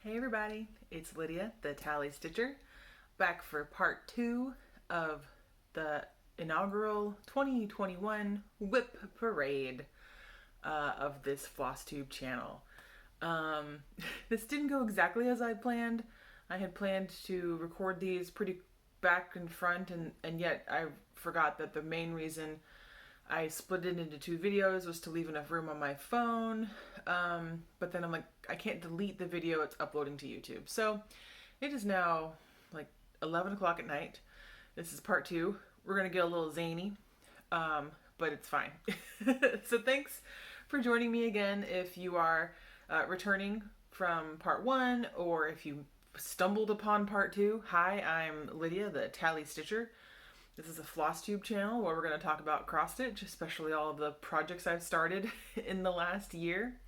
Hey everybody, it's Lydia, the TallyStitcher, back for part 2 of the inaugural 2021 WIP Parade of this Flosstube channel. This didn't go exactly as I planned. I had planned to record these pretty back and front, and yet I forgot that the main reason I split it into 2 videos was to leave enough room on my phone, but then I'm like, I can't delete the video, it's uploading to YouTube. So it is now like 11 o'clock at night. This is part 2. We're gonna get a little zany, but it's fine. So thanks for joining me again. If you are returning from part 1, or if you stumbled upon part 2, hi, I'm Lydia, the TallyStitcher. This is a Flosstube channel where we're going to talk about cross stitch, especially all of the projects I've started in the last year.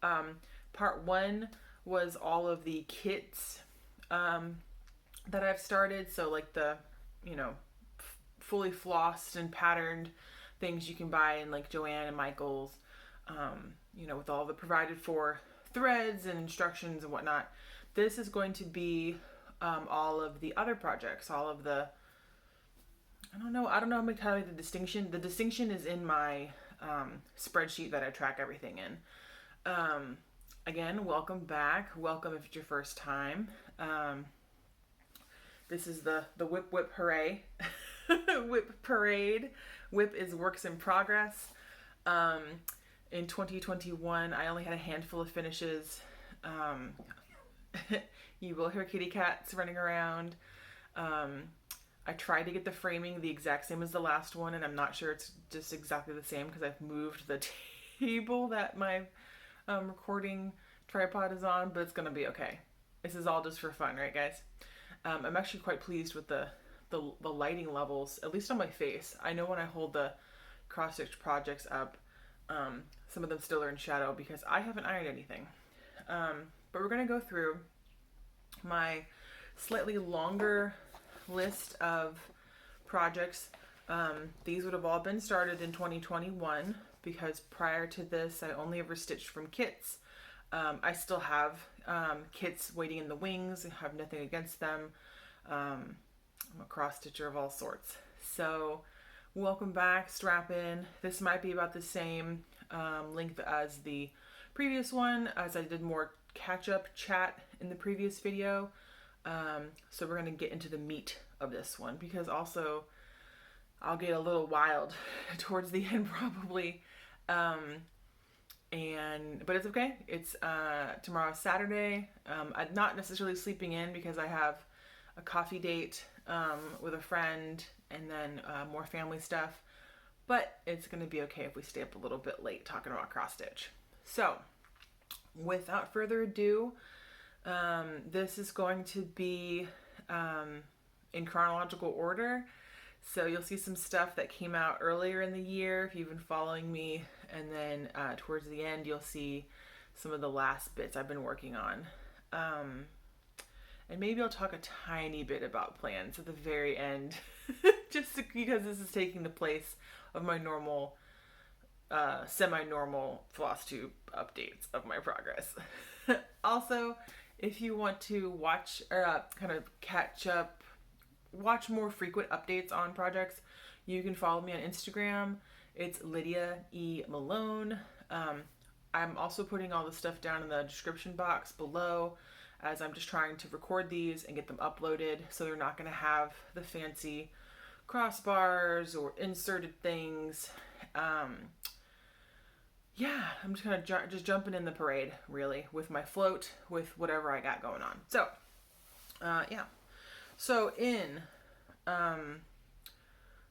Part 1 was all of the kits that I've started. So like the, fully flossed and patterned things you can buy in like Joann and Michael's, with all the provided for threads and instructions and whatnot. This is going to be all of the other projects, all of the I don't know how to tell you the distinction. The distinction is in my spreadsheet that I track everything in. Again, welcome back. Welcome if it's your first time. This is the WIP WIP Hooray. WIP Parade. WIP is works in progress. In 2021, I only had a handful of finishes. You will hear kitty cats running around. I tried to get the framing the exact same as the last one, and I'm not sure it's just exactly the same because I've moved the table that my recording tripod is on, but it's going to be okay. This is all just for fun, right guys? I'm actually quite pleased with the lighting levels, at least on my face. I know when I hold the cross-stitch projects up, some of them still are in shadow because I haven't ironed anything. But we're going to go through my slightly longer list of projects. These would have all been started in 2021 because prior to this I only ever stitched from kits. I still have kits waiting in the wings. I have nothing against them. I'm a cross stitcher of all sorts. So welcome back, strap in. This might be about the same length as the previous one, as I did more catch-up chat in the previous video. So we're going to get into the meat of this one because also I'll get a little wild towards the end probably. But it's okay. It's tomorrow Saturday. I'm not necessarily sleeping in because I have a coffee date with a friend and then more family stuff. But it's going to be okay if we stay up a little bit late talking about cross stitch. So without further ado, this is going to be in chronological order. So you'll see some stuff that came out earlier in the year if you've been following me, and then towards the end you'll see some of the last bits I've been working on. And maybe I'll talk a tiny bit about plans at the very end just because this is taking the place of my normal semi-normal Flosstube updates of my progress. Also, if you want to watch or kind of catch up, watch more frequent updates on projects, you can follow me on Instagram. It's Lydia E. Malone. I'm also putting all the stuff down in the description box below as I'm just trying to record these and get them uploaded, so they're not going to have the fancy crossbars or inserted things. Yeah, I'm just kind of just jumping in the parade, really, with my float, with whatever I got going on. So, yeah. So in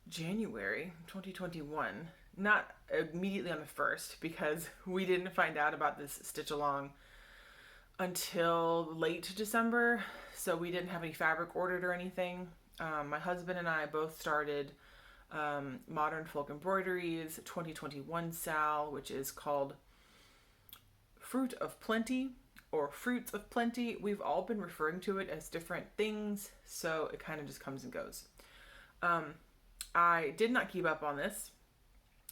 January 2021, not immediately on the 1st, because we didn't find out about this stitch along until late December, so we didn't have any fabric ordered or anything. My husband and I both started Modern Folk Embroidery's 2021 SAL, which is called Fruit of Plenty or Fruits of Plenty. We've all been referring to it as different things, so it kind of just comes and goes. I did not keep up on this.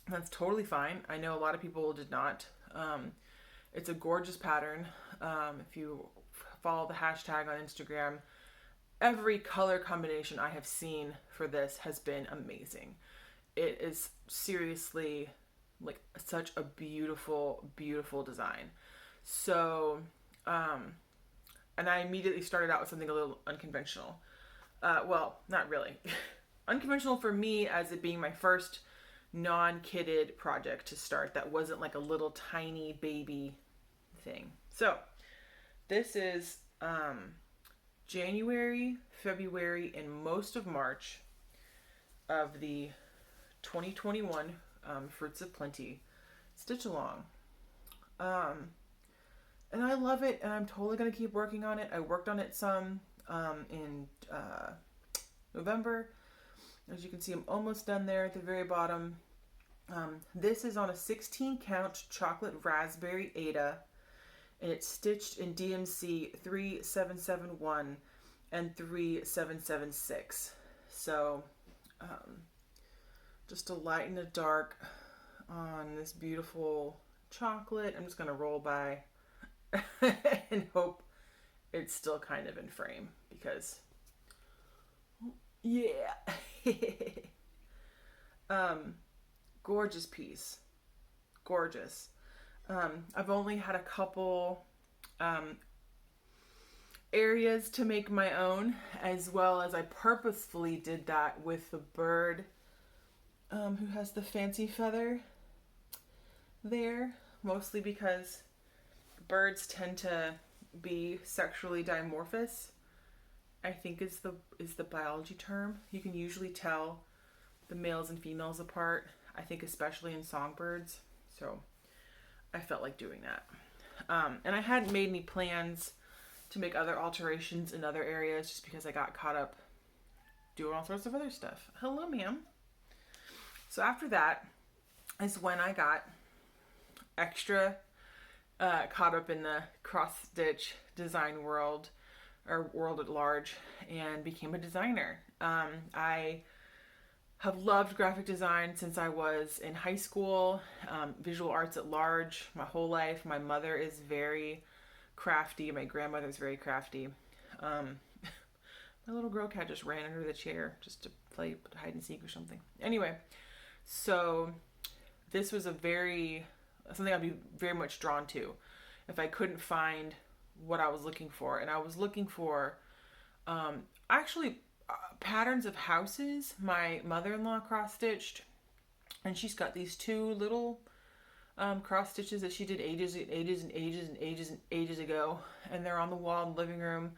That's totally fine. I know a lot of people did not. It's a gorgeous pattern. If you follow the hashtag on Instagram. Every color combination I have seen for this has been amazing. It is seriously like such a beautiful, beautiful design. So, and I immediately started out with something a little unconventional. Well, not really. Unconventional for me as it being my first non-kitted project to start that wasn't like a little tiny baby thing. So, this is January, February, and most of March of the 2021 Fruits of Plenty stitch along. And I love it, and I'm totally going to keep working on it. I worked on it some in November. As you can see, I'm almost done there at the very bottom. This is on a 16 count chocolate raspberry Aida, and it's stitched in DMC 3771 and 3776. So, just a light and a dark on this beautiful chocolate. I'm just going to roll by and hope it's still kind of in frame because, yeah. Gorgeous piece. Gorgeous. I've only had a couple areas to make my own, as well as I purposefully did that with the bird who has the fancy feather there, mostly because birds tend to be sexually dimorphous, I think is the biology term. You can usually tell the males and females apart, I think especially in songbirds. So I felt like doing that. And I hadn't made any plans to make other alterations in other areas just because I got caught up doing all sorts of other stuff. Hello, ma'am. So after that is when I got extra caught up in the cross-stitch design world, or world at large, and became a designer. I have loved graphic design since I was in high school, visual arts at large my whole life. My mother is very crafty. My grandmother is very crafty. My little girl cat just ran under the chair just to play hide and seek or something. Anyway, so this was something I'd be very much drawn to if I couldn't find what I was looking for. And I was looking for patterns of houses. My mother-in-law cross-stitched, and she's got these two little cross stitches that she did ages ago, and they're on the wall in the living room,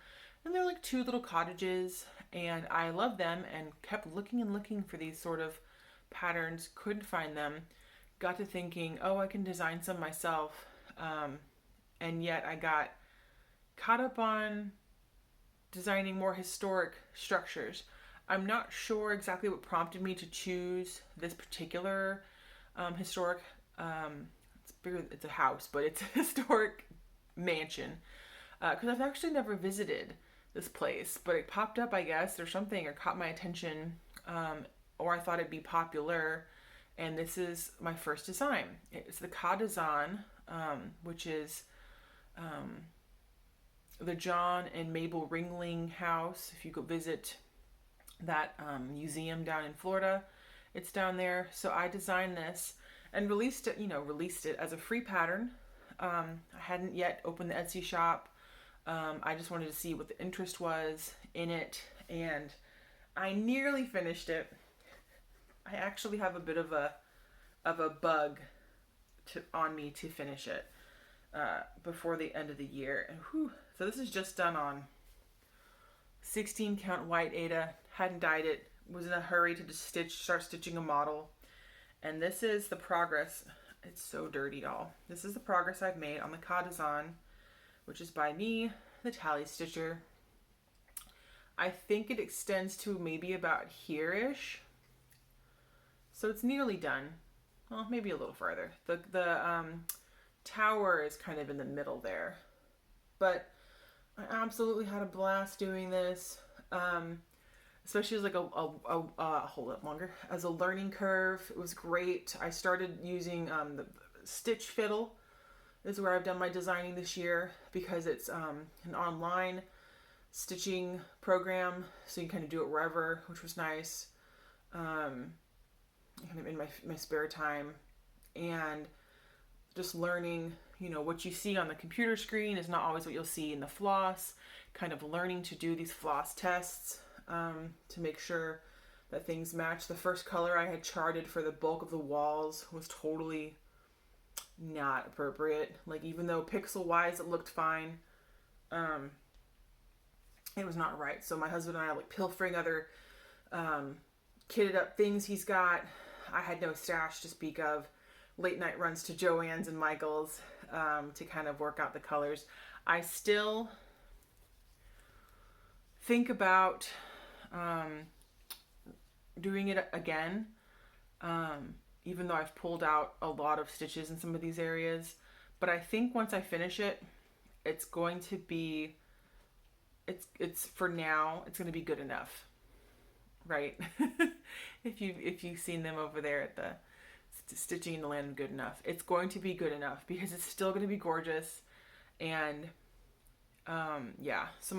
and they're like two little cottages, and I love them and kept looking and looking for these sort of patterns, couldn't find them. Got to thinking, oh, I can design some myself, and yet I got caught up on designing more historic structures. I'm not sure exactly what prompted me to choose this particular historic, it's a house, but it's a historic mansion, because I've actually never visited this place, but it popped up, I guess, or something, or caught my attention, or I thought it'd be popular, and this is my first design. It's the Caudazon, which is the John and Mabel Ringling house. If you go visit that museum down in Florida, it's down there. So I designed this and released it as a free pattern. I hadn't yet opened the Etsy shop. I just wanted to see what the interest was in it, and I nearly finished it. I actually have a bit of a bug on me to finish it before the end of the year. And so this is just done on 16 count white Aida. Hadn't dyed it. Was in a hurry to just start stitching a model. And this is the progress. It's so dirty, y'all. This is the progress I've made on the Caudazon, which is by me, the TallyStitcher. I think it extends to maybe about here-ish. So it's nearly done. Well, maybe a little further. The tower is kind of in the middle there. But I absolutely had a blast doing this. Especially as like hold up longer, as a learning curve. It was great. I started using the stitch fiddle is where I've done my designing this year, because it's an online stitching program, so you can kind of do it wherever, which was nice. Kind of in my spare time, and just learning, you know, what you see on the computer screen is not always what you'll see in the floss. Kind of learning to do these floss tests to make sure that things match. The first color I had charted for the bulk of the walls was totally not appropriate. Like, even though pixel wise it looked fine, it was not right. So my husband and I are like pilfering other kitted up things he's got. I had no stash to speak of. Late night runs to Joann's and Michael's to kind of work out the colors. I still think about doing it again, even though I've pulled out a lot of stitches in some of these areas. But I think once I finish it, it's going to be, it's for now, it's going to be good enough, right? if you've seen them over there at the Stitching in the Land of Good Enough, it's going to be good enough because it's still going to be gorgeous. And yeah, so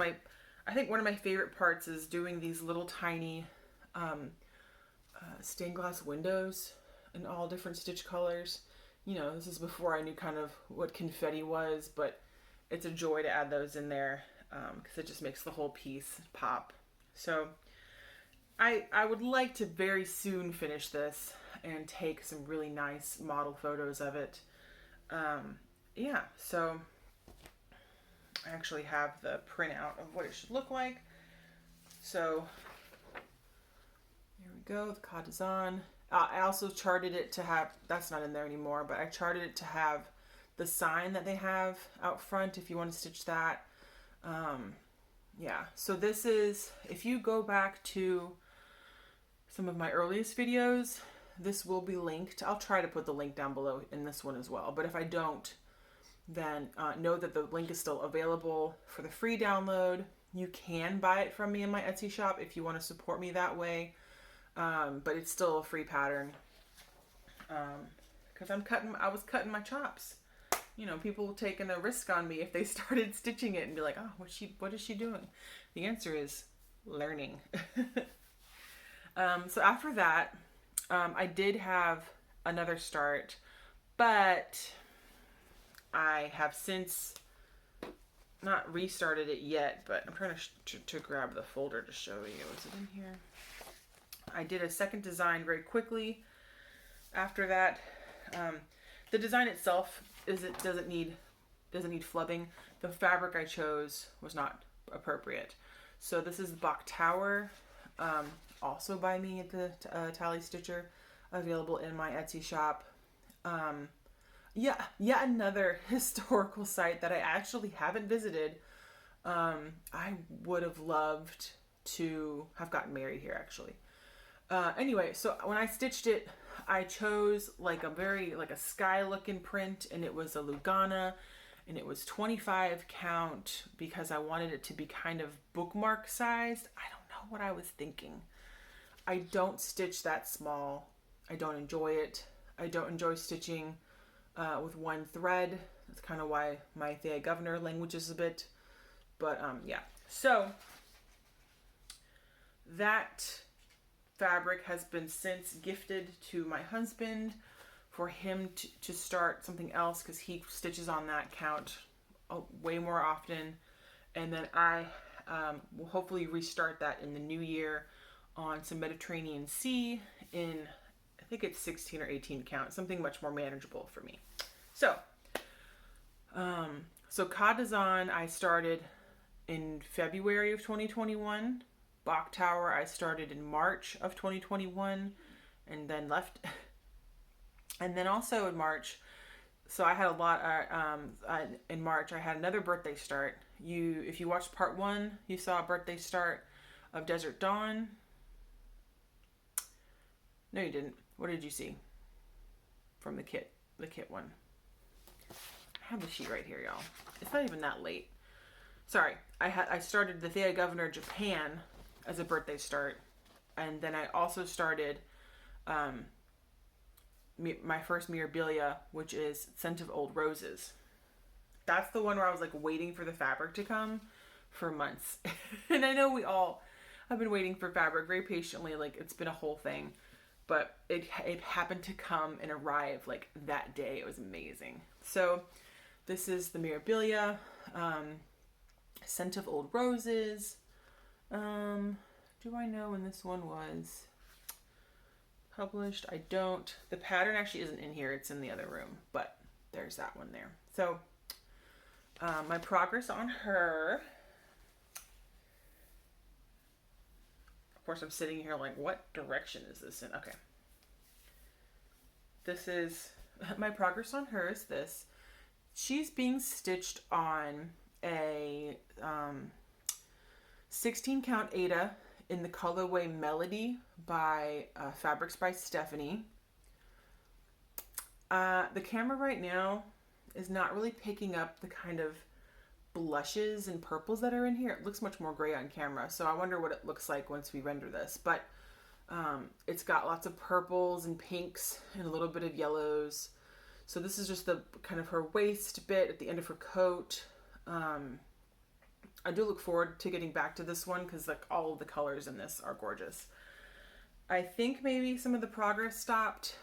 I think one of my favorite parts is doing these little tiny stained glass windows in all different stitch colors. You know, this is before I knew kind of what confetti was, but it's a joy to add those in there because it just makes the whole piece pop. So I would like to very soon finish this and take some really nice model photos of it. Yeah, so I actually have the printout of what it should look like. So here we go, the Caudazon. I also charted it to have, that's not in there anymore, but I charted it to have the sign that they have out front if you want to stitch that. Yeah, so this is, if you go back to some of my earliest videos, this will be linked. I'll try to put the link down below in this one as well, but if I don't, then know that the link is still available for the free download. You can buy it from me in my Etsy shop if you want to support me that way, but it's still a free pattern because I was cutting my chops. You know, people taking a risk on me if they started stitching it and be like, oh, what is she doing? The answer is learning. So after that, I did have another start, but I have since not restarted it yet, but I'm trying to grab the folder to show you. Is it in here? I did a second design very quickly after that. The design itself doesn't need flubbing. The fabric I chose was not appropriate. So this is the Bok Tower, also by me at the TallyStitcher, available in my Etsy shop. Yeah, yet another historical site that I actually haven't visited. I would have loved to have gotten married here, actually. Anyway, so when I stitched it, I chose like a sky looking print, and it was a Lugana, and it was 25 count because I wanted it to be kind of bookmark sized. I don't know what I was thinking. I don't stitch that small. I don't enjoy it. I don't enjoy stitching with one thread. That's kind of why my Thea Governor languages a bit. But yeah, so that fabric has been since gifted to my husband for him to start something else because he stitches on that count way more often. And then I will hopefully restart that in the new year on some Mediterranean Sea in, I think it's 16 or 18 count, something much more manageable for me. So, Caudazon I started in February of 2021. Bok Tower I started in March of 2021 and then left. And then also in March, so I had a lot, in March I had another birthday start. If you watched part 1, you saw a birthday start of Desert Dawn. No, you didn't. What did you see from the kit one? I have the sheet right here, y'all. It's not even that late. Sorry, I started the Thea Governor Japan as a birthday start, and then I also started my first Mirabilia, which is Scent of Old Roses. that's the one where I was like waiting for the fabric to come for months. And I know we all have been waiting for fabric very patiently. Like it's been a whole thing, but it happened to come and arrive like that day. It was amazing. So this is the Mirabilia, Scent of Old Roses. Do I know when this one was published? I don't. The pattern actually isn't in here. It's in the other room, but there's that one there. So my progress on her. Of course, I'm sitting here like, what direction is this in? Okay. This is, my progress on her is this. She's being stitched on a 16 count Aida in the colorway Melody by Fabrics by Stephanie. The camera right now is not really picking up the kind of blushes and purples that are in here. It looks much more gray on camera, so I wonder what it looks like once we render this. But it's got lots of purples and pinks and a little bit of yellows. So this is just the kind of her waist bit at the end of her coat. I do look forward to getting back to this one because like all of the colors in this are gorgeous. I think maybe some of the progress stopped.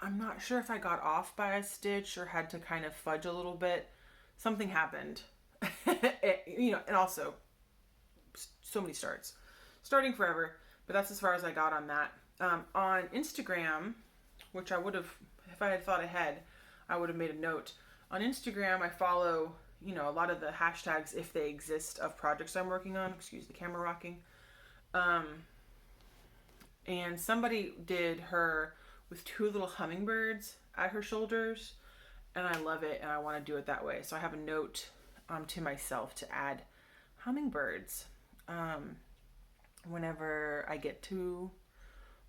I'm not sure if I got off by a stitch or had to kind of fudge a little bit. Something happened. And also so many starting forever, but that's as far as I got on that. On Instagram, which I would have, if I had thought ahead, I would have made a note. On Instagram, I follow, a lot of the hashtags, if they exist, of projects I'm working on. Excuse the camera rocking. And somebody did her with two little hummingbirds at her shoulders, and I love it, and I want to do it that way. So I have a note to myself to add hummingbirds whenever I get to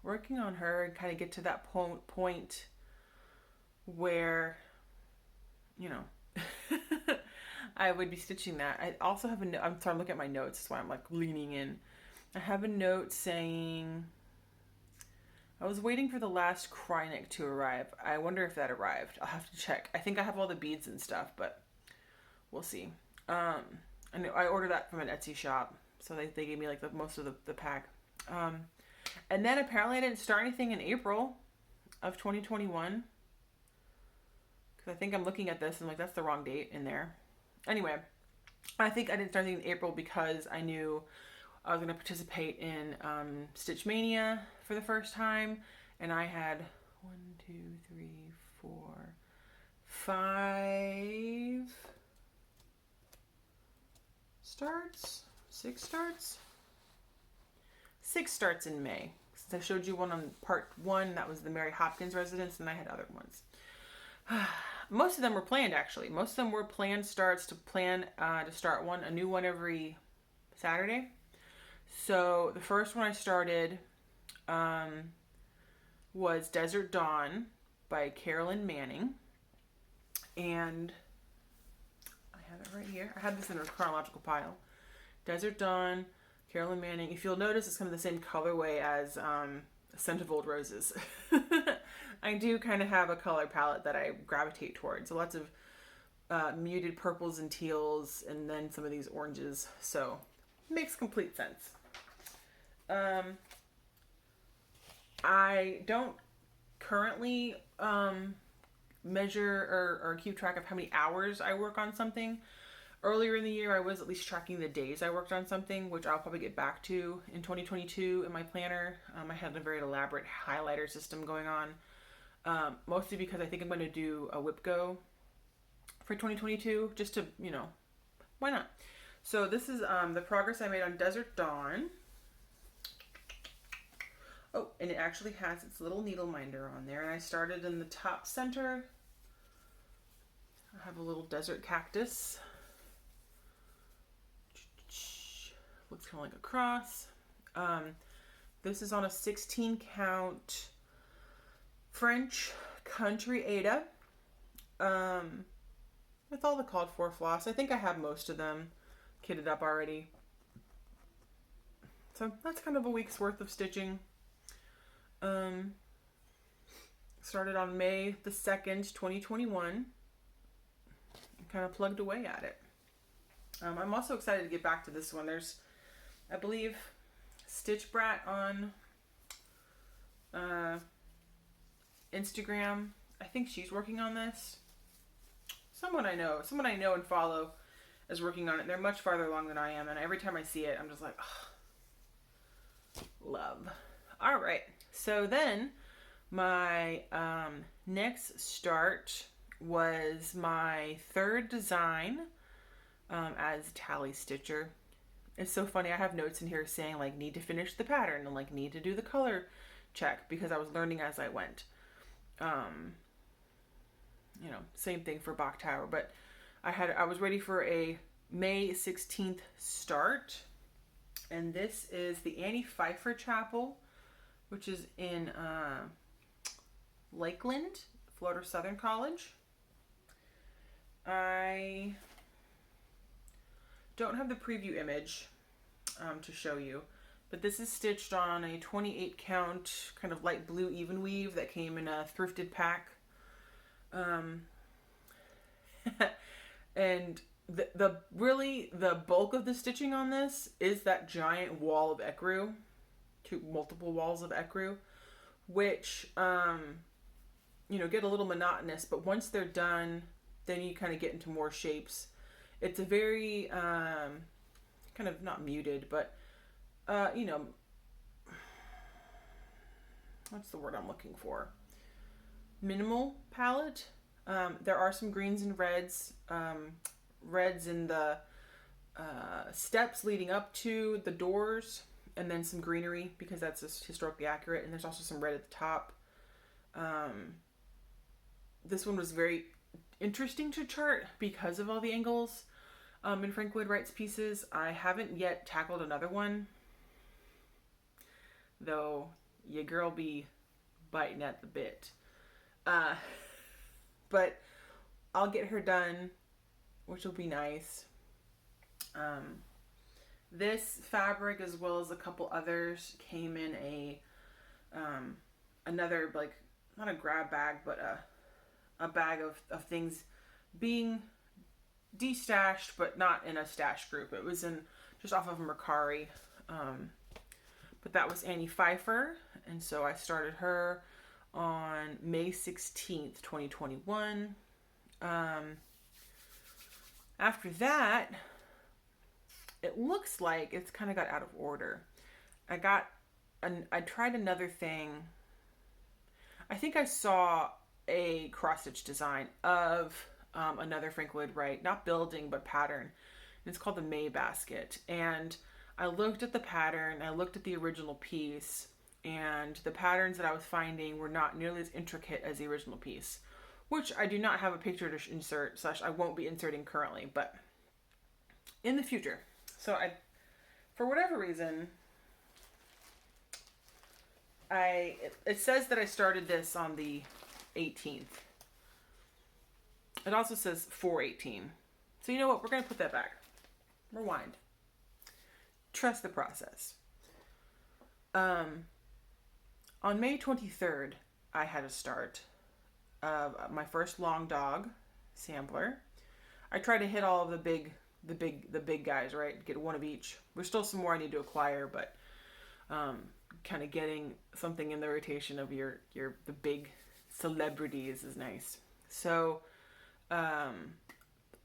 working on her and kind of get to that point where, I would be stitching that. I also have a note. I'm sorry, I'm looking at my notes. That's why I'm like leaning in. I have a note saying, I was waiting for the last Krynic to arrive. I wonder if that arrived. I'll have to check. I think I have all the beads and stuff, but we'll see. I know I ordered that from an Etsy shop, so they gave me like most of the pack. And then apparently I didn't start anything in April of 2021. Because I think I'm looking at this and like that's the wrong date in there. Anyway, I think I didn't start anything in April because I knew I was going to participate in Stitch Mania for the first time. And I had 1, 2, 3, 4, 5 starts? 6 starts? 6 starts in May. Since I showed you one on part 1, that was the Mary Hopkins residence, and I had other ones. Most of them were planned, actually. Most of them were planned starts to start a new one every Saturday. So the first one I started was Desert Dawn by Carolyn Manning. And I have it right here. I had this in a chronological pile. Desert Dawn, Carolyn Manning. If you'll notice, it's kind of the same colorway as Scent of Old Roses. I do kind of have a color palette that I gravitate towards. So lots of muted purples and teals, and then some of these oranges. So it makes complete sense. I don't currently measure or keep track of how many hours I work on something. Earlier in the year, I was at least tracking the days I worked on something, which I'll probably get back to in 2022 in my planner. I had a very elaborate highlighter system going on, mostly because I think I'm going to do a WIP Go for 2022, just to, why not? So this is the progress I made on Desert Dawn. Oh, and it actually has its little needle minder on there, and I started in the top center. I have a little desert cactus. Looks kind of like a cross. This is on a 16 count French country Aida with all the called for floss. I think I have most of them kitted up already. So that's kind of a week's worth of stitching. Started on May the 2nd, 2021. Kind of plugged away at it. I'm also excited to get back to this one. There's, I believe, Stitch Brat on Instagram. I think she's working on this. Someone I know and follow is working on it. They're much farther along than I am, and every time I see it, I'm just like, oh, love. All right, so then my next start was my third design as TallyStitcher. It's so funny. I have notes in here saying like need to finish the pattern and like need to do the color check because I was learning as I went. You know, same thing for Bok Tower, but I was ready for a May 16th start, and this is the Pfeiffer Chapel, which is in Lakeland, Florida Southern College. I don't have the preview image to show you, but this is stitched on a 28 count kind of light blue even weave that came in a thrifted pack. And the bulk of the stitching on this is that giant wall of ecru, multiple walls of ecru, which you know, get a little monotonous, but once they're done, then you kind of get into more shapes. It's a very kind of not muted, but you know, what's the word I'm looking for? Minimal palette. There are some greens and reds, reds in the steps leading up to the doors, and then some greenery because that's just historically accurate. And there's also some red at the top. This one was very interesting to chart because of all the angles in Frank Lloyd Wright's pieces. I haven't yet tackled another one, though your girl be biting at the bit. But I'll get her done, which will be nice. This fabric, as well as a couple others, came in a another, like, not a grab bag, but a bag of things being destashed, but not in a stash group. It was in just off of Mercari. But that was Pfeiffer, and so I started her on May 16th, 2021. After that, it looks like it's kind of got out of order. I tried another thing. I think I saw a cross-stitch design of another Frank Lloyd Wright, not building, but pattern. And it's called the May Basket. And I looked at the pattern, I looked at the original piece, and the patterns that I was finding were not nearly as intricate as the original piece, which I do not have a picture to insert, / I won't be inserting currently, but in the future. So for whatever reason, it says that I started this on the 18th. It also says 4/18. So you know what? We're going to put that back. Rewind. Trust the process. On May 23rd, I had a start of my first long dog sampler. I try to hit all of the big guys, right? Get one of each. There's still some more I need to acquire, but kind of getting something in the rotation of the big celebrities is nice. So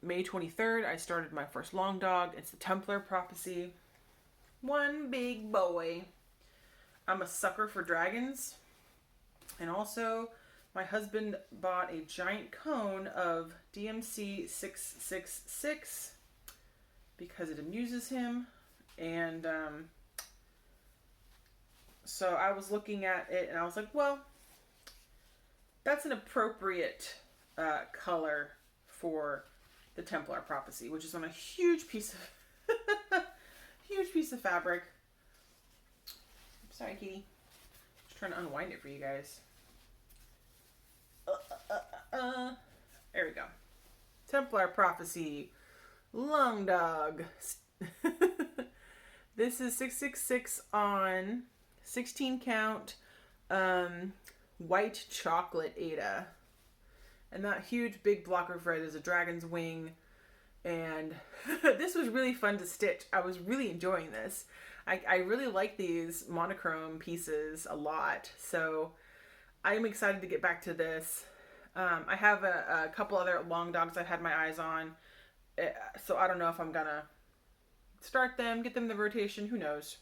May 23rd, I started my first long dog. It's the Templar Prophecy. One big boy. I'm a sucker for dragons. And also, my husband bought a giant cone of DMC 666 because it amuses him. And so I was looking at it and I was like, well, that's an appropriate color for the Templar Prophecy, which is on a huge piece of fabric. Sorry, kitty. Just trying to unwind it for you guys. There we go. Templar Prophecy. Long dog. This is 666 on 16 count white chocolate Ada. And that huge big block of red is a dragon's wing. And this was really fun to stitch. I was really enjoying this. I really like these monochrome pieces a lot. So I'm excited to get back to this. I have a couple other long dogs I've had my eyes on. So I don't know if I'm gonna start them, get them in the rotation, who knows.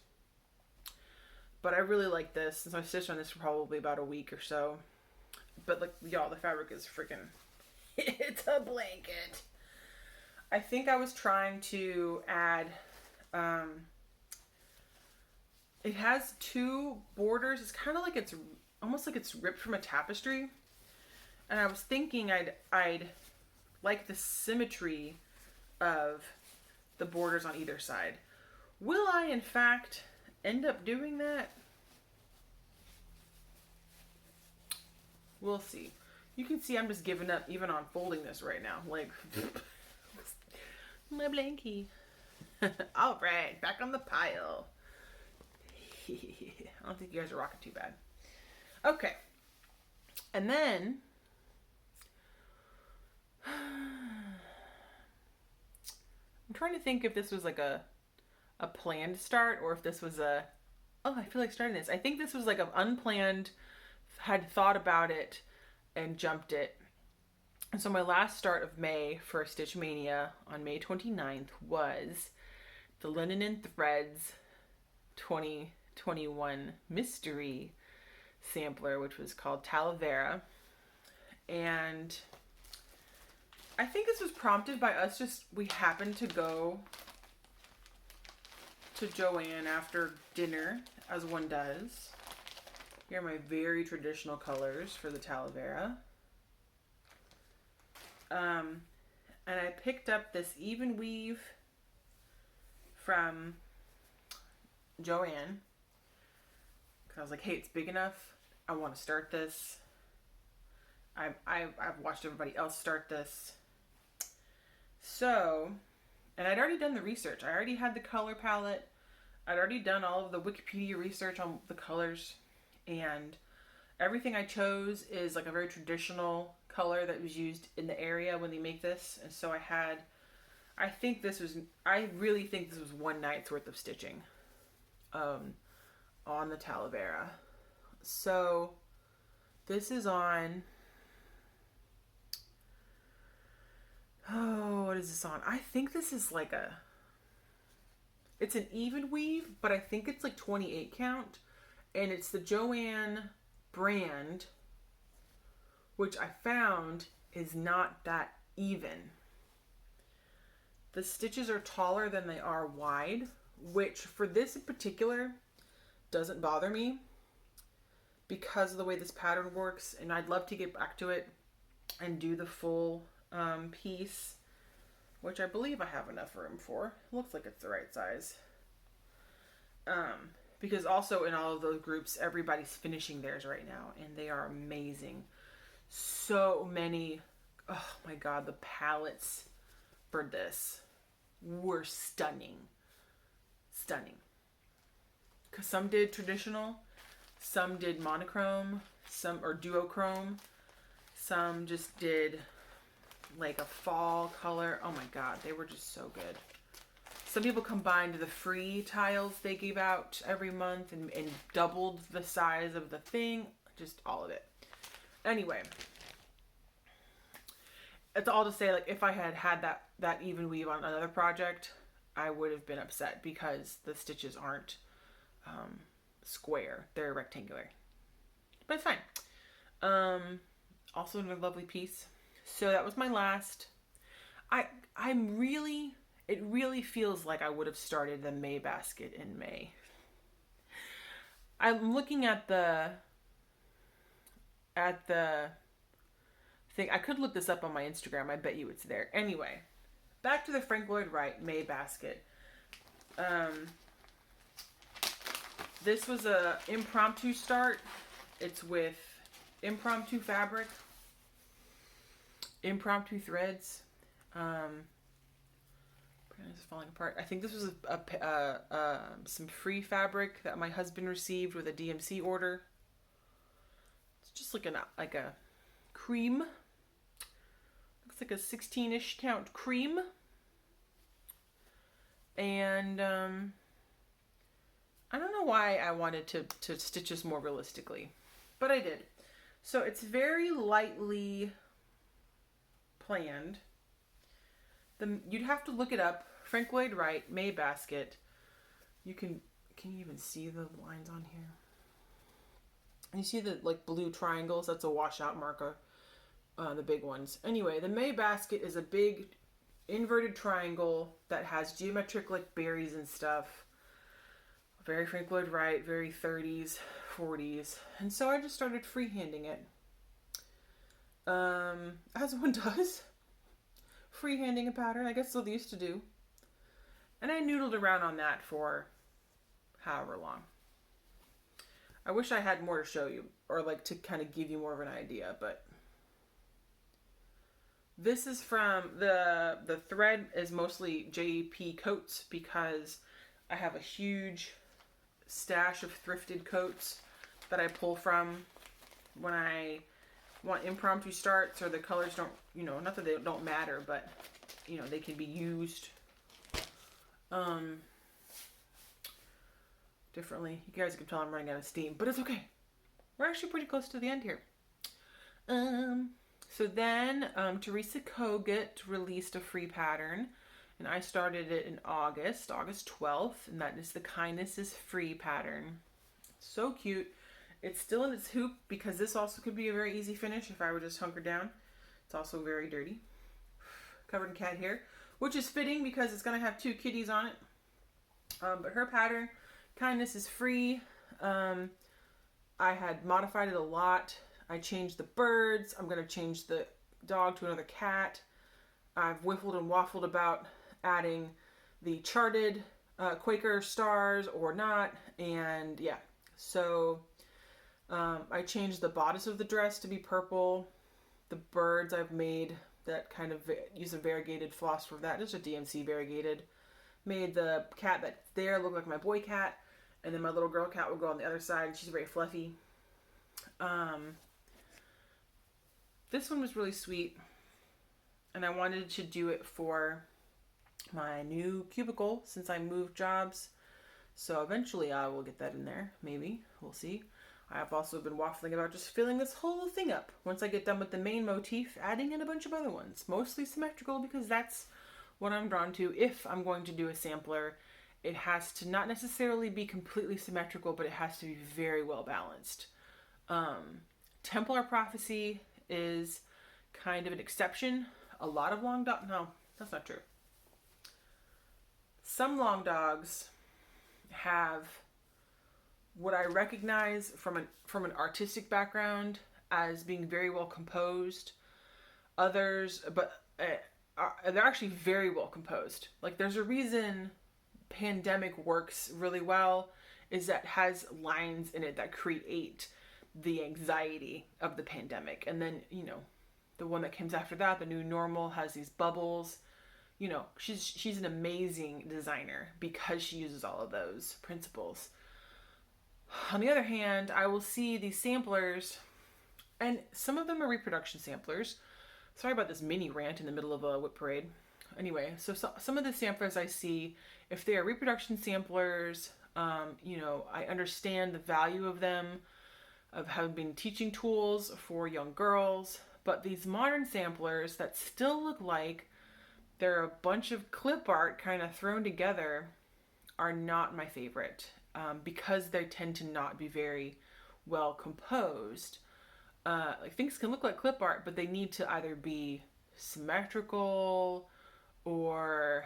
But I really like this. So I stitched on this for probably about a week or so. But like, y'all, the fabric is freaking, it's a blanket. I think I was trying to add, it has two borders. It's kind of like it's almost like it's ripped from a tapestry. And I was thinking I'd like the symmetry of the borders on either side. Will I, in fact, end up doing that? We'll see. You can see I'm just giving up even on folding this right now. Like, my blankie. All right, back on the pile. I don't think you guys are rocking too bad. Okay. And then I'm trying to think if this was like a planned start or if this was I feel like starting this. I think this was like an unplanned, had thought about it and jumped it. And so my last start of May for Stitch Mania on May 29th was the Linen and Threads 2021 Mystery Sampler, which was called Talavera. And I think this was prompted by us we happened to go to Joann after dinner, as one does. Here are my very traditional colors for the Talavera. And I picked up this even weave from Joann. Because I was like, hey, it's big enough. I want to start this. I've watched everybody else start this. So, and I'd already done the research. I already had the color palette. I'd already done all of the Wikipedia research on the colors. And everything I chose is like a very traditional color that was used in the area when they make this. And so I really think this was one night's worth of stitching on the Talavera. So this is on, what is this on? I think this is like it's an even weave, but I think it's like 28 count. And it's the Joann brand, which I found is not that even. The stitches are taller than they are wide, which for this in particular doesn't bother me because of the way this pattern works. And I'd love to get back to it and do the full piece, which I believe I have enough room for. It looks like it's the right size. Because also in all of those groups, everybody's finishing theirs right now, and they are amazing. So many, oh my God, the palettes for this were stunning. Stunning. Because some did traditional, some did monochrome, some or duochrome, some just did like a fall color. Oh my God, they were just so good. Some people combined the free tiles they gave out every month and doubled the size of the thing. Just all of it. Anyway, it's all to say, like, if I had that even weave on another project, I would have been upset because the stitches aren't square. They're rectangular. But it's fine. Also another lovely piece. So that was my last. It really feels like I would have started the May basket in May. I'm looking at the thing. I could look this up on my Instagram. I bet you it's there. Anyway, back to the Frank Lloyd Wright May basket. This was a impromptu start. It's with impromptu fabric, impromptu threads. It's falling apart. I think this was some free fabric that my husband received with a DMC order. It's just like a cream. Looks like a 16-ish count cream. And I don't know why I wanted to stitch this more realistically, but I did. So it's very lightly planned. You'd have to look it up. Frank Lloyd Wright, May basket. Can you even see the lines on here? You see the like blue triangles? That's a washout marker. The big ones. Anyway, the May basket is a big inverted triangle that has geometric like berries and stuff. Very Frank Lloyd Wright, very 30s, 40s. And so I just started freehanding it. As one does. Freehanding a pattern. I guess that's what they used to do. And I noodled around on that for however long. I wish I had more to show you, or like to kind of give you more of an idea, but this is from the thread is mostly JP coats because I have a huge stash of thrifted coats that I pull from when I want impromptu starts, or the colors don't, not that they don't matter, but they can be used differently. You guys can tell I'm running out of steam, but it's okay. We're actually pretty close to the end here. So then Teresa Kogut released a free pattern, and I started it in August 12th, and that is the Kindness is Free pattern. So cute. It's still in its hoop because this also could be a very easy finish if I were just hunkered down. It's also very dirty. Covered in cat hair, which is fitting because it's going to have two kitties on it. But her pattern, Kindness is Free. I had modified it a lot. I changed the birds. I'm going to change the dog to another cat. I've whiffled and waffled about adding the charted Quaker stars or not. And yeah, so I changed the bodice of the dress to be purple. The birds I've made that kind of use a variegated floss for that. Just a DMC variegated. Made the cat that's there look like my boy cat. And then my little girl cat will go on the other side. She's very fluffy. This one was really sweet. And I wanted to do it for my new cubicle since I moved jobs. So eventually I will get that in there. Maybe. We'll see. I have also been waffling about just filling this whole thing up. Once I get done with the main motif, adding in a bunch of other ones. Mostly symmetrical because that's what I'm drawn to. If I'm going to do a sampler, it has to not necessarily be completely symmetrical, but it has to be very well balanced. Templar Prophecy is kind of an exception. A lot of long dogs, no, that's not true. Some long dogs have what I recognize from an artistic background as being very well composed. Others, but they're actually very well composed. Like there's a reason Pandemic works really well, is that it has lines in it that create the anxiety of the pandemic. And then, the one that comes after that, the New Normal, has these bubbles. She's an amazing designer because she uses all of those principles. On the other hand, I will see these samplers, and some of them are reproduction samplers. Sorry about this mini rant in the middle of a WIP parade. Anyway, so some of the samplers I see, if they are reproduction samplers, I understand the value of them, of having been teaching tools for young girls. But these modern samplers that still look like they're a bunch of clip art kind of thrown together are not my favorite. Because they tend to not be very well composed. Like things can look like clip art, but they need to either be symmetrical or,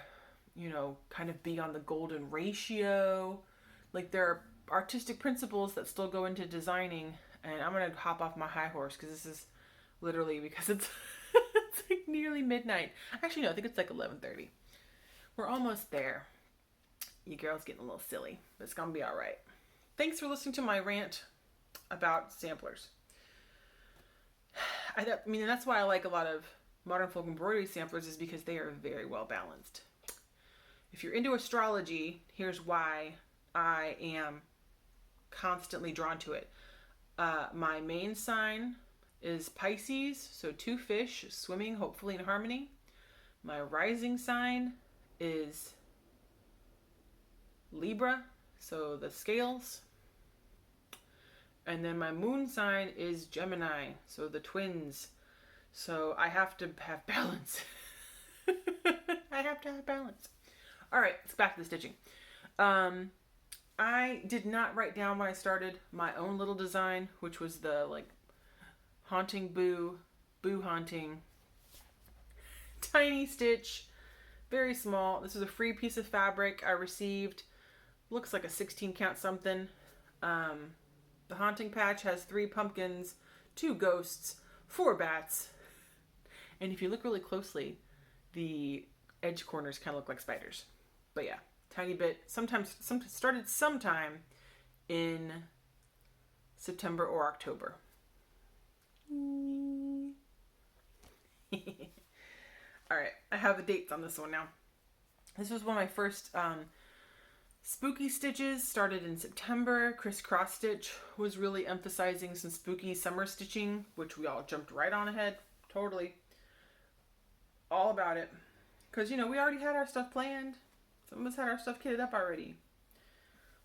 kind of be on the golden ratio. Like there are artistic principles that still go into designing, and I'm going to hop off my high horse because this is literally because it's like nearly midnight. Actually, no, I think it's like 11:30. We're almost there. You girls getting a little silly, but it's gonna be all right. Thanks for listening to my rant about samplers. And that's why I like a lot of modern folk embroidery samplers, is because they are very well balanced. If you're into astrology, here's why I am constantly drawn to it. My main sign is Pisces, so 2 fish swimming hopefully in harmony. My rising sign is Libra, so the scales. And then my moon sign is Gemini, so the twins. So I have to have balance. I have to have balance. All right, let's back to the stitching. I did not write down when I started my own little design, which was the like haunting boo haunting, tiny stitch, very small. This is a free piece of fabric I received. Looks like a 16 count something. The Haunting Patch has 3 pumpkins, 2 ghosts, 4 bats. And if you look really closely, the edge corners kind of look like spiders. But yeah, tiny bit. Started sometime in September or October. All right, I have the dates on this one now. This was one of my first spooky stitches. Started in September. Crisscross stitch was really emphasizing some spooky summer stitching, which we all jumped right on ahead. Totally. All about it. Because, you know, we already had our stuff planned. Some of us had our stuff kitted up already.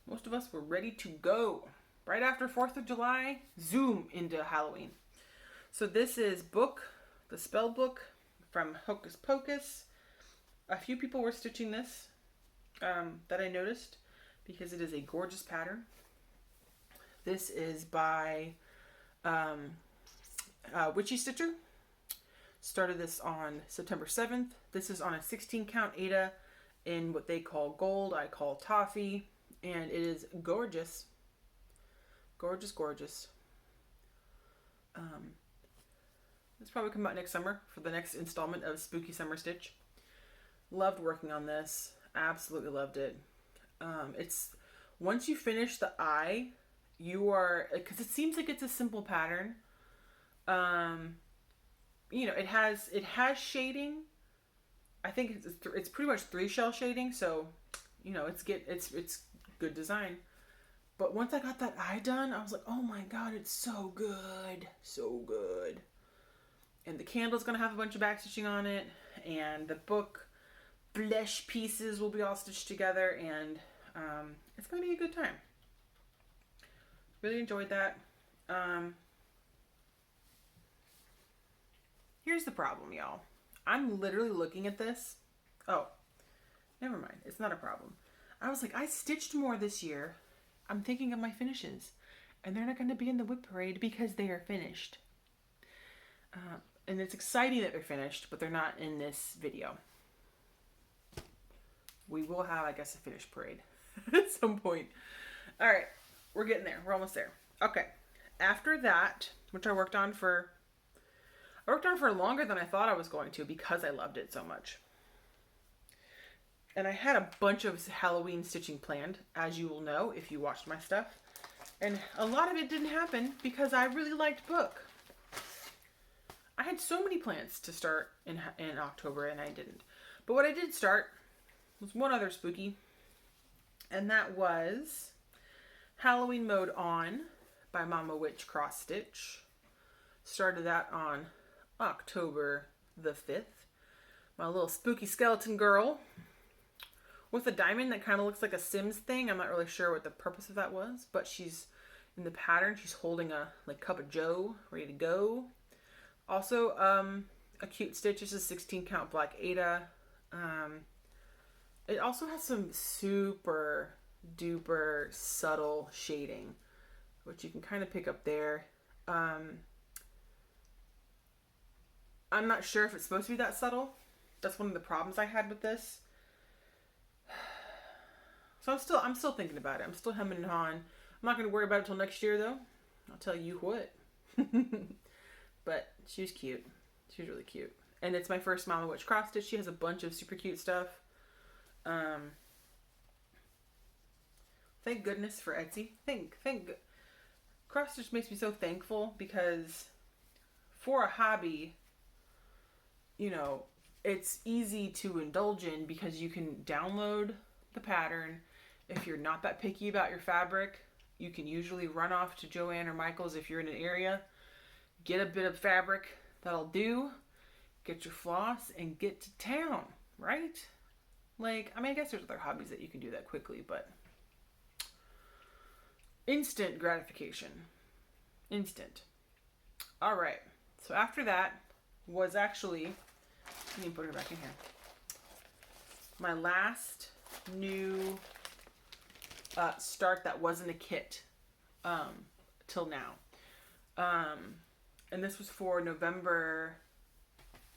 Most of us were ready to go. Right after 4th of July, zoom into Halloween. So this is Book, the spell book from Hocus Pocus. A few people were stitching this that I noticed because it is a gorgeous pattern. This is by Witchy Stitcher. Started this on September 7th. This is on a 16 count Aida in what they call gold. I call toffee. And it is gorgeous. Gorgeous, gorgeous. This probably come out next summer for the next installment of Spooky Summer Stitch. Loved working on this. Absolutely loved it. It's once you finish the eye, you are, because it seems like it's a simple pattern. You know, it has shading. I think it's pretty much 3 shell shading, so you know it's good design. But once I got that eye done, I was like, oh my god, it's so good, so good. And the candle's gonna have a bunch of backstitching on it, and the book flesh pieces will be all stitched together, and it's gonna be a good time. Really enjoyed that. Here's the problem, y'all. I'm literally looking at this. Oh, never mind. It's not a problem. I was like, I stitched more this year. I'm thinking of my finishes. And they're not going to be in the WIP Parade because they are finished. And it's exciting that they're finished, but they're not in this video. We will have, I guess, a finished parade at some point. All right. We're getting there. We're almost there. Okay. After that, which I worked on for longer than I thought I was going to because I loved it so much. And I had a bunch of Halloween stitching planned, as you will know if you watched my stuff. And a lot of it didn't happen because I really liked Book. I had so many plans to start in October and I didn't. But what I did start was one other spooky. And that was Halloween Mode On by Mama Witch Cross Stitch. Started that on October the 5th. My little spooky skeleton girl with a diamond that kind of looks like a Sims thing. I'm not really sure what the purpose of that was, but she's in the pattern. She's holding a cup of joe ready to go. Also, a cute stitch. This is 16 count black Aida. It also has some super duper subtle shading, which you can kind of pick up there. I'm not sure if it's supposed to be that subtle. That's one of the problems I had with this. So I'm still thinking about it. I'm still hemming and hawing. I'm not going to worry about it till next year, though. I'll tell you what. But she was cute. She was really cute. And it's my first Mama Witch cross stitch. She has a bunch of super cute stuff. Thank goodness for Etsy. Cross stitch makes me so thankful because for a hobby, you know, it's easy to indulge in because you can download the pattern if you're not that picky about your fabric you can usually run off to Joann or Michael's if you're in an area, get a bit of fabric, that'll do, get your floss, and get to town, right? Like, I mean, I guess there's other hobbies that you can do that quickly, but instant gratification. Instant. All right. So after that was actually, let me put it back in here, my last new start that wasn't a kit till now. And this was for November,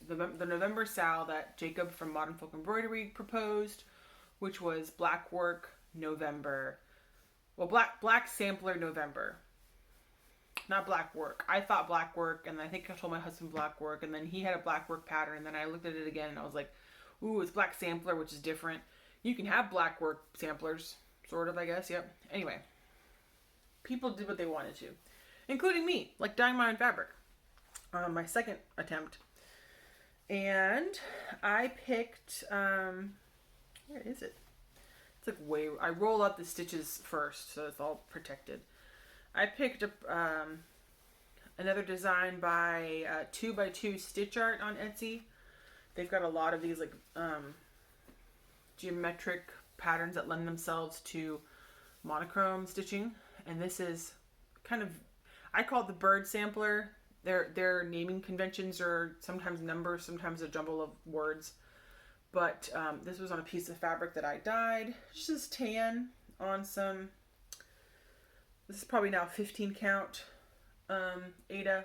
the November sal that Jacob from Modern Folk Embroidery proposed, which was black work November. Well, black sampler November. Not black work. I thought black work, and I think I told my husband black work, and then he had a black work pattern, and then I looked at it again, and I was like, ooh, it's black sampler, which is different. You can have black work samplers, sort of, I guess, yep. Anyway, people did what they wanted to, including me, like dyeing my own fabric. My second attempt. And I picked, where is it? It's like I roll up the stitches first, so it's all protected. I picked up another design by 2x2 Stitch Art on Etsy. They've got a lot of these like geometric patterns that lend themselves to monochrome stitching. And this is kind of, I call it the bird sampler. Their naming conventions are sometimes numbers, sometimes a jumble of words. But this was on a piece of fabric that I dyed. It's just tan on some, this is probably now 15 count Aida.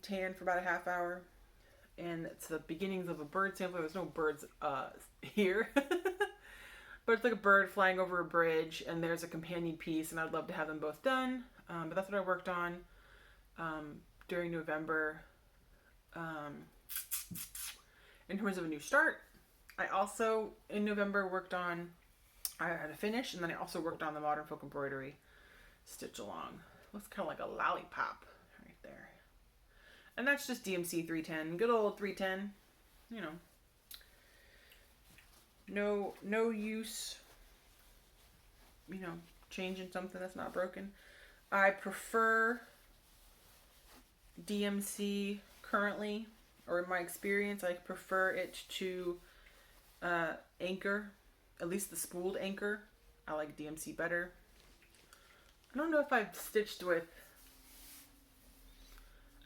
Tan for about a half hour. And it's the beginnings of a bird sampler. There's no birds here. But it's like a bird flying over a bridge, and there's a companion piece, and I'd love to have them both done. But that's what I worked on during November. In terms of a new start, I also, in November, worked on, I had a finish, and then I also worked on the Modern Folk Embroidery stitch along. Looks kind of like a lollipop right there. And that's just DMC 310, good old 310, you know. No use, you know, changing something that's not broken. I prefer DMC currently, or in my experience, I prefer it to anchor, at least the spooled anchor. I like DMC better. I don't know if I've stitched with,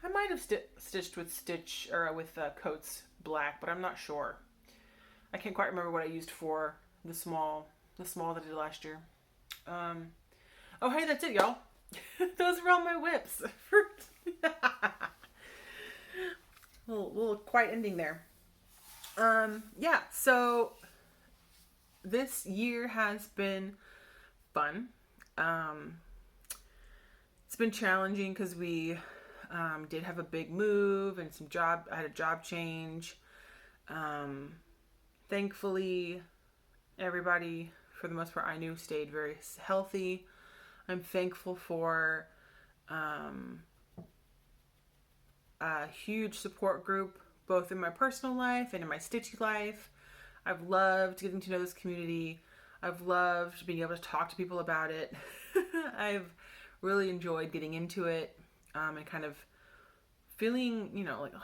I might have stitched with Stitch, or with Coats Black, but I'm not sure. I can't quite remember what I used for the small that I did last year. Oh, hey, that's it, y'all. Those were all my whips. little quiet ending there. Yeah, so this year has been fun. It's been challenging because we did have a big move and I had a job change. Thankfully, everybody, for the most part, I knew stayed very healthy. I'm thankful for a huge support group, both in my personal life and in my stitchy life. I've loved getting to know this community. I've loved being able to talk to people about it. I've really enjoyed getting into it and kind of feeling, you know, like, oh,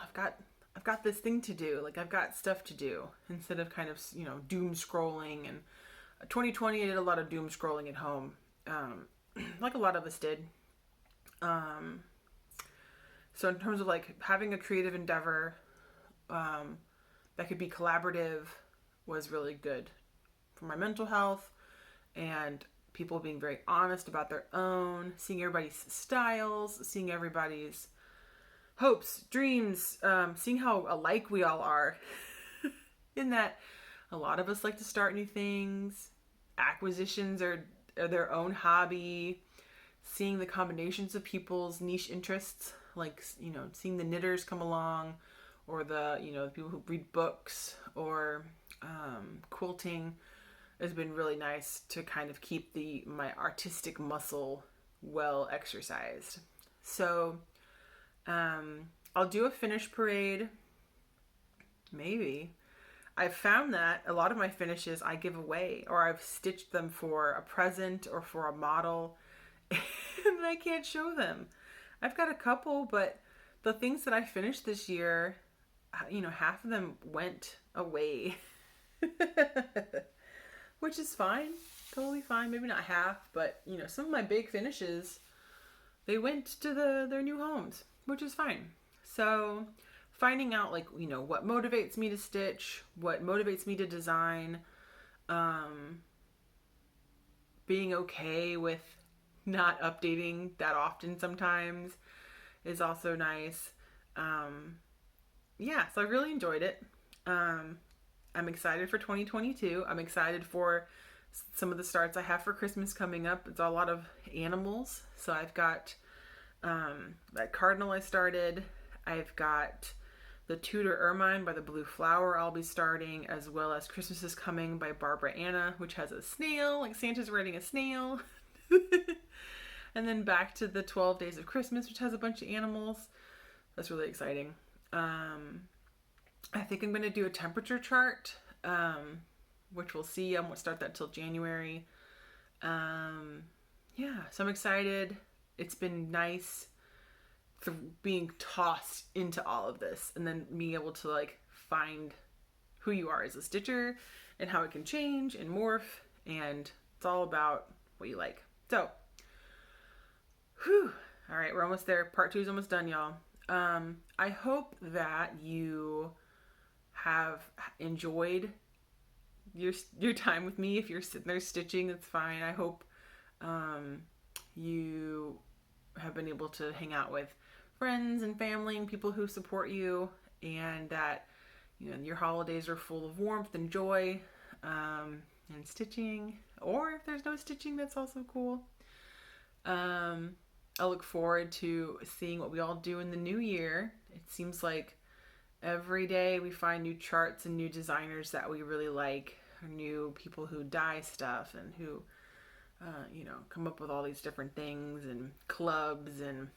I've got this thing to do. Like, I've got stuff to do, instead of kind of, you know, doom scrolling. And 2020, I did a lot of doom scrolling at home, like a lot of us did. So in terms of like having a creative endeavor that could be collaborative was really good for my mental health, and people being very honest about their own, seeing everybody's styles, seeing everybody's hopes, dreams, seeing how alike we all are. In that a lot of us like to start new things. Acquisitions are their own hobby. Seeing the combinations of people's niche interests, like, you know, seeing the knitters come along, or the, you know, the people who read books, or quilting, has been really nice to kind of keep my artistic muscle well exercised. So I'll do a finish parade, maybe. I've found that a lot of my finishes I give away, or I've stitched them for a present or for a model, and I can't show them. I've got a couple, but the things that I finished this year, you know, half of them went away. Which is fine. Totally fine. Maybe not half, but, you know, some of my big finishes, they went to their new homes, which is fine. So finding out, like, you know, what motivates me to stitch, what motivates me to design, being okay with not updating that often sometimes is also nice. Yeah, so I really enjoyed it. I'm excited for 2022. I'm excited for some of the starts I have for Christmas coming up. It's a lot of animals. So I've got that cardinal I started. I've got the Tudor Ermine by the Blue Flower I'll be starting, as well as Christmas is Coming by Barbara Anna, which has a snail, like Santa's riding a snail. And then back to the 12 Days of Christmas, which has a bunch of animals. That's really exciting. I think I'm going to do a temperature chart, which we'll see. I won't start that till January. Yeah, so I'm excited. It's been nice being tossed into all of this, and then being able to like find who you are as a stitcher and how it can change and morph, and it's all about what you like. So, whew. All right, we're almost there. Part 2 is almost done, y'all. I hope that you have enjoyed your time with me. If you're sitting there stitching, that's fine. I hope you have been able to hang out with friends and family and people who support you, and that, you know, your holidays are full of warmth and joy, and stitching. Or if there's no stitching, that's also cool. I look forward to seeing what we all do in the new year. It seems like every day we find new charts and new designers that we really like, or new people who dye stuff and who, you know, come up with all these different things and clubs, and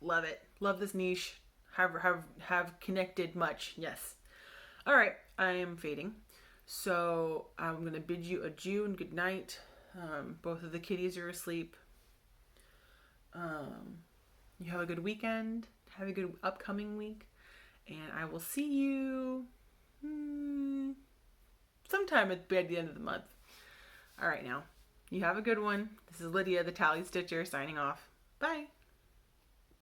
love it. Love this niche. Have connected much. Yes. All right. I am fading. So I'm going to bid you adieu and good night. Both of the kitties are asleep. You have a good weekend. Have a good upcoming week. And I will see you sometime at the end of the month. All right, now. You have a good one. This is Lydia, the TallyStitcher, signing off. Bye.